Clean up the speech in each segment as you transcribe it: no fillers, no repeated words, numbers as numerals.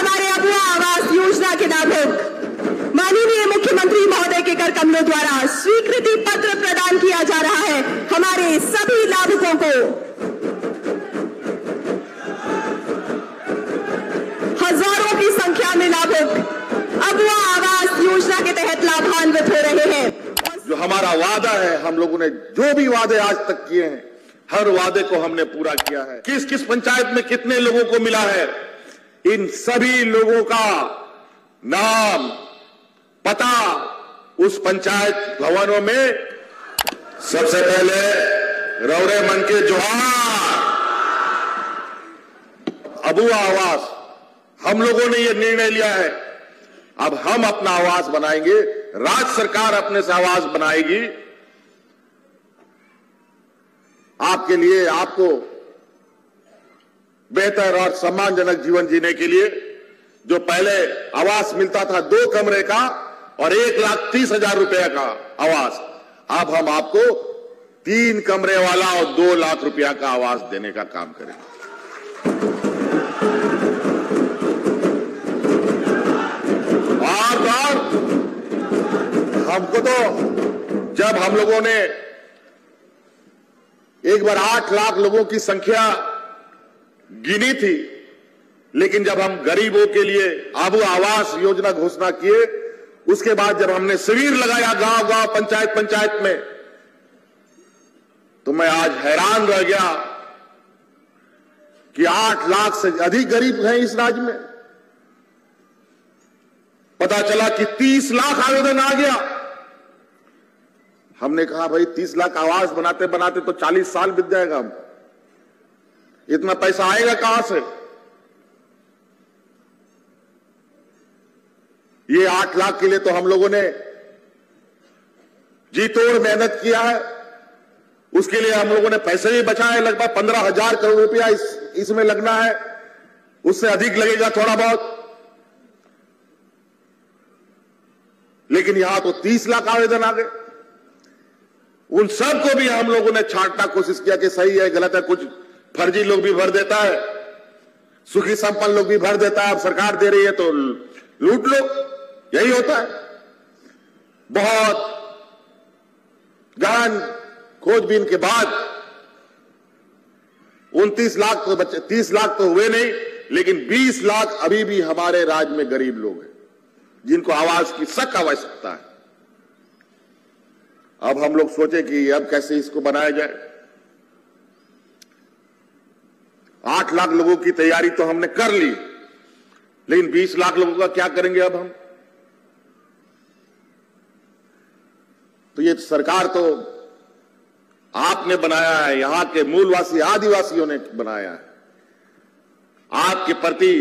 हमारे अबुआ आवास योजना के लाभुक माननीय मुख्यमंत्री महोदय के कर कमलों द्वारा स्वीकृति पत्र प्रदान किया जा रहा है। हमारे सभी लाभुकों को हजारों की संख्या में लाभुक अबुआ आवास योजना के तहत लाभान्वित हो रहे हैं। जो हमारा वादा है, हम लोगों ने जो भी वादे आज तक किए हैं, हर वादे को हमने पूरा किया है। किस किस पंचायत में कितने लोगों को मिला है, इन सभी लोगों का नाम, पता उस पंचायत भवनों में सबसे पहले रौरे मन के जोहार। अबुआ आवास हम लोगों ने यह निर्णय लिया है, अब हम अपना आवास बनाएंगे, राज्य सरकार अपने से आवास बनाएगी आपके लिए, आपको बेहतर और सम्मानजनक जीवन जीने के लिए। जो पहले आवास मिलता था 2 कमरे का और 1,30,000 रुपए का आवास, अब हम आपको 3 कमरे वाला और 2 लाख रुपया का आवास देने का काम करेंगे। और हमको तो जब हम लोगों ने एक बार 8 लाख लोगों की संख्या गिनी थी, लेकिन जब हम गरीबों के लिए अबुआ आवास योजना घोषणा किए, उसके बाद जब हमने शिविर लगाया गांव गांव, पंचायत पंचायत में, तो मैं आज हैरान रह गया कि 8 लाख से अधिक गरीब हैं इस राज्य में। पता चला कि 30 लाख आवेदन आ गया। हमने कहा भाई 30 लाख आवास बनाते बनाते तो 40 साल बीत जाएगा, हम इतना पैसा आएगा कहां से? ये 8 लाख के लिए तो हम लोगों ने जी तोड़ मेहनत किया है। उसके लिए हम लोगों ने पैसे भी बचाए, लगभग 15,000 करोड़ रुपया इसमें लगना है, उससे अधिक लगेगा थोड़ा बहुत, लेकिन यहां तो 30 लाख आवेदन आ गए। उन सब को भी हम लोगों ने छांटना कोशिश किया कि सही है गलत है। कुछ फर्जी लोग भी भर देता है, सुखी संपन्न लोग भी भर देता है, अब सरकार दे रही है तो लूट लो, यही होता है। बहुत गहन खोजबीन के बाद 29 लाख तो बच्चे, 30 लाख तो हुए नहीं, लेकिन 20 लाख अभी भी हमारे राज्य में गरीब लोग हैं जिनको आवास की सख्त आवश्यकता है। अब हम लोग सोचे कि अब कैसे इसको बनाया जाए। 8 लाख लोगों की तैयारी तो हमने कर ली, लेकिन 20 लाख लोगों का क्या करेंगे अब हम? तो ये सरकार तो आपने बनाया है, यहां के मूलवासी आदिवासियों ने बनाया है। आपके प्रति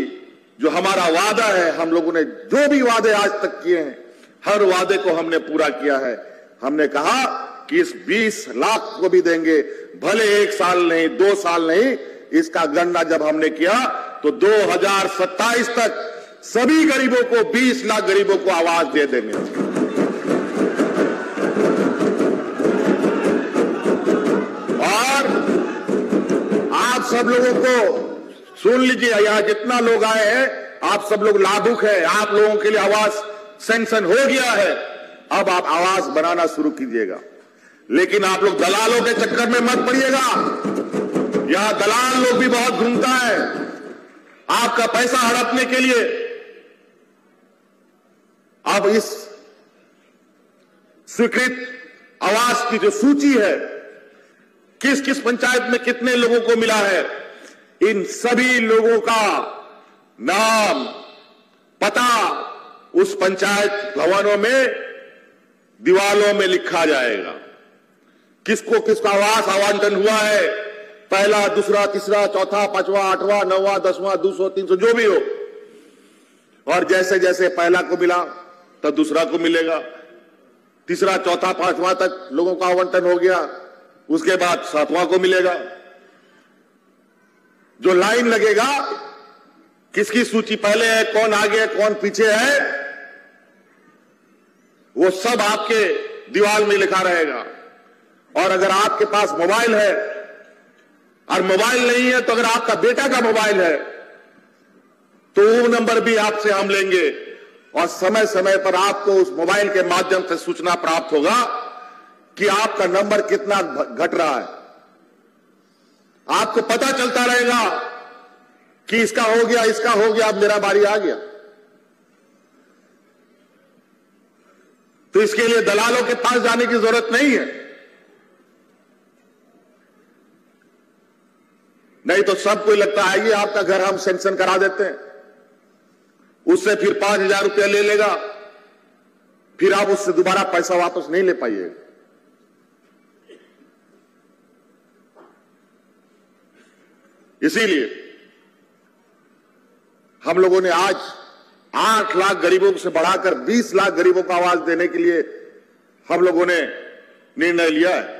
जो हमारा वादा है, हम लोगों ने जो भी वादे आज तक किए हैं, हर वादे को हमने पूरा किया है। हमने कहा कि इस 20 लाख को भी देंगे, भले 1 साल नहीं, 2 साल नहीं। इसका गणना जब हमने किया तो 2027 तक सभी गरीबों को, 20 लाख गरीबों को आवास दे देंगे। और आप सब लोगों को सुन लीजिए, यहां जितना लोग आए हैं, आप सब लोग लाभुक हैं। आप लोगों के लिए आवास सैंक्शन हो गया है, अब आप आवास बनाना शुरू कीजिएगा। लेकिन आप लोग दलालों के चक्कर में मत पड़िएगा। यहां दलाल लोग भी बहुत घूमता है आपका पैसा हड़पने के लिए। अब इस स्वीकृत आवास की जो सूची है, किस किस पंचायत में कितने लोगों को मिला है, इन सभी लोगों का नाम, पता उस पंचायत भवनों में, दीवालों में लिखा जाएगा। किसको किसका आवास आवंटन हुआ है, पहला, दूसरा, तीसरा, चौथा, पांचवा, 8वां, 9वां, 10वां, 200, 300 जो भी हो। और जैसे जैसे पहला को मिला तब दूसरा को मिलेगा, तीसरा, चौथा, 5वां तक लोगों का आवंटन हो गया, उसके बाद 7वां को मिलेगा। जो लाइन लगेगा, किसकी सूची पहले है, कौन आगे है, कौन पीछे है, वो सब आपके दीवार में लिखा रहेगा। और अगर आपके पास मोबाइल है, और मोबाइल नहीं है तो अगर आपका बेटा का मोबाइल है तो वो नंबर भी आपसे हम लेंगे और समय समय पर आपको उस मोबाइल के माध्यम से सूचना प्राप्त होगा कि आपका नंबर कितना घट रहा है। आपको पता चलता रहेगा कि इसका हो गया, अब मेरा बारी आ गया। तो इसके लिए दलालों के पास जाने की जरूरत नहीं है। नहीं तो सबको लगता है ये आपका घर हम सैंक्शन करा देते हैं, उससे फिर 5,000 रुपया ले लेगा, फिर आप उससे दोबारा पैसा वापस नहीं ले पाइएगा। इसीलिए हम लोगों ने आज 8 लाख गरीबों से बढ़ाकर 20 लाख गरीबों को आवाज देने के लिए हम लोगों ने निर्णय लिया है।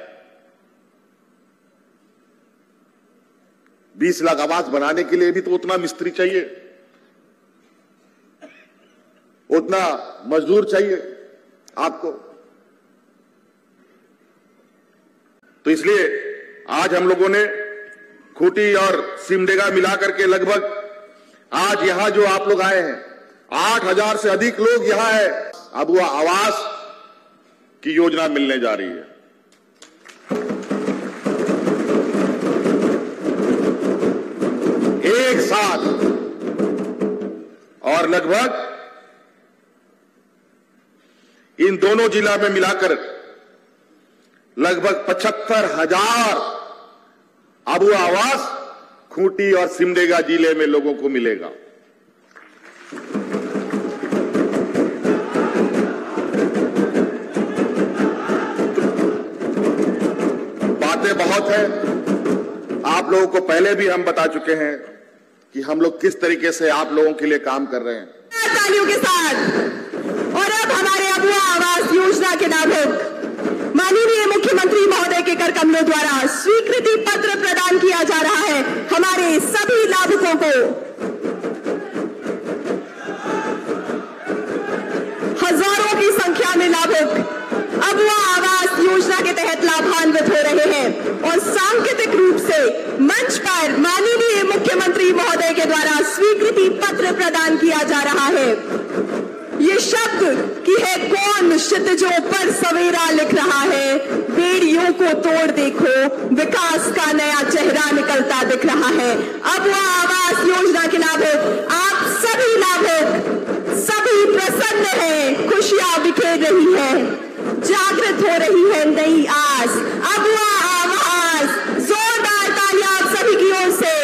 20 लाख आवास बनाने के लिए भी तो उतना मिस्त्री चाहिए, उतना मजदूर चाहिए आपको। तो इसलिए आज हम लोगों ने खूंटी और सिमडेगा मिलाकर के लगभग आज यहां जो आप लोग आए हैं 8,000 से अधिक लोग यहां है। अब वह आवास की योजना मिलने जा रही है। एक साथ और लगभग इन दोनों जिला में मिलाकर लगभग 75,000 अब वह आवास खूंटी और सिमडेगा जिले में लोगों को मिलेगा। बातें बहुत है, आप लोगों को पहले भी हम बता चुके हैं कि हम लोग किस तरीके से आप लोगों के लिए काम कर रहे हैं। तालियों के साथ। और अब हमारे अबुआ आवास योजना के लाभुक माननीय मुख्यमंत्री महोदय के कर कमलों द्वारा स्वीकृति पत्र प्रदान किया जा रहा है हमारे सभी लाभुकों को। हजारों की संख्या में लाभुक अबुआ आवास योजना के तहत लाभान्वित हो रहे हैं और सांकेतिक रूप से मंच पर माननीय मुख्यमंत्री महोदय के द्वारा स्वीकृति पत्र प्रदान किया जा रहा है। ये शब्द कि है कौन क्षितिजों पर सवेरा लिख रहा है, बेड़ियों को तोड़ देखो विकास का नया चेहरा निकलता दिख रहा है। अबुआ आवास योजना के लाभुक आप सभी लाभुक सभी प्रसन्न हैं, खुशियां बिखेर रही हैं, जागृत हो रही है नई आस। अबुआ आवास, जोरदार तालियां आप सभी की ओर से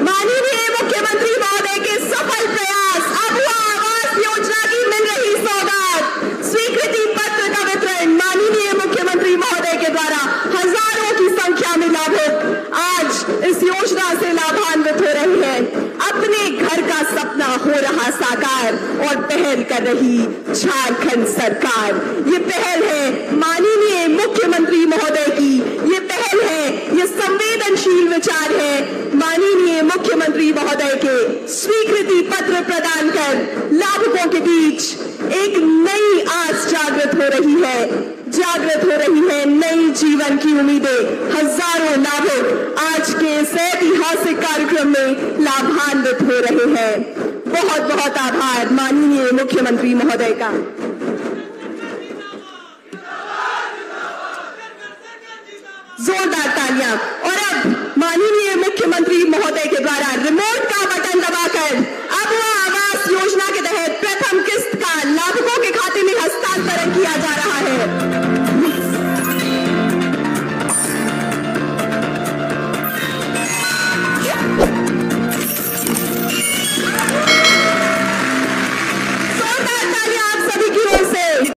माननीय मुख्यमंत्री महोदय के सफल प्रयास अबुआ आवास योजना की मिल रही सौगात, स्वीकृति पत्र का वितरण माननीय मुख्यमंत्री महोदय के द्वारा हजारों की संख्या में लाभुक आज इस योजना से लाभान्वित हो रहे हैं। अपने घर का सपना हो रहा साकार और पहल कर रही झारखंड सरकार। ये पहल है माननीय मुख्यमंत्री महोदय की, ये पहल है, ये संवेदनशील विचार है माननीय मुख्यमंत्री महोदय के स्वीकृति पत्र प्रदान कर लाभुकों के बीच एक नई आस जागृत हो रही है, नई जीवन की उम्मीदें। हजारों लाभुक आज के इस ऐतिहासिक कार्यक्रम में लाभान्वित हो रहे हैं। बहुत बहुत आभार माननीय मुख्यमंत्री महोदय का। जोरदार तालियां। और अब माननीय मुख्यमंत्री महोदय के द्वारा रिमोट का बटन दबाकर अबुआ